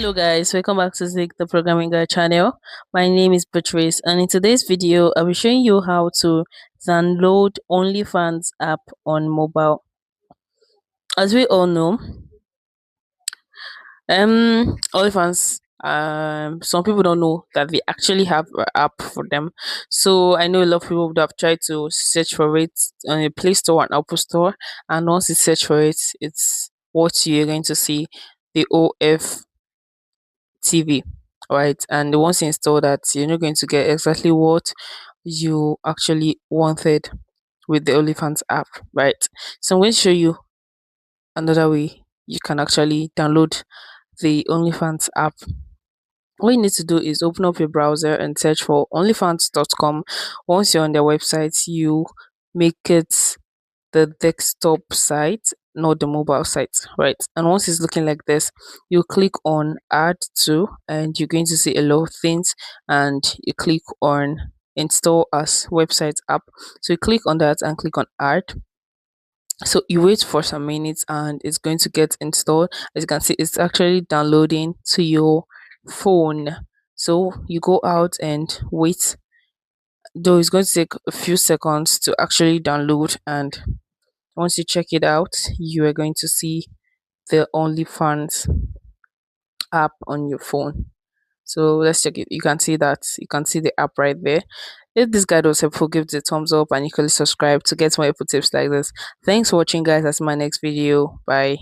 Hello guys, welcome back to the Programming Guide channel. My name is Patrice, and in today's video I'll be showing you how to download Onlyfans app on mobile. As we all know, Onlyfans, some people don't know that they actually have an app for them. So I know a lot of people would have tried to search for it on a Play Store and Apple Store, and once you search for it, it's what you're going to see, the OF TV, right? And once you install that, you're not going to get exactly what you actually wanted with the OnlyFans app, right? So I'm going to show you another way you can actually download the OnlyFans app. What you need to do is open up your browser and search for onlyfans.com. Once you're on their website, you make it the desktop site, not the mobile site, right? And once it's looking like this, you click on add to, and you're going to see a lot of things, and you click on install as website app. So you click on that and click on add. So you wait for some minutes and it's going to get installed. As you can see, it's actually downloading to your phone. So you go out and wait, though it's going to take a few seconds to actually download, and once you check it out, you are going to see the OnlyFans app on your phone. So let's check it. You can see that. You can see the app right there. If this guide was helpful, give it a thumbs up and you can subscribe to get more helpful tips like this. Thanks for watching, guys. That's my next video. Bye.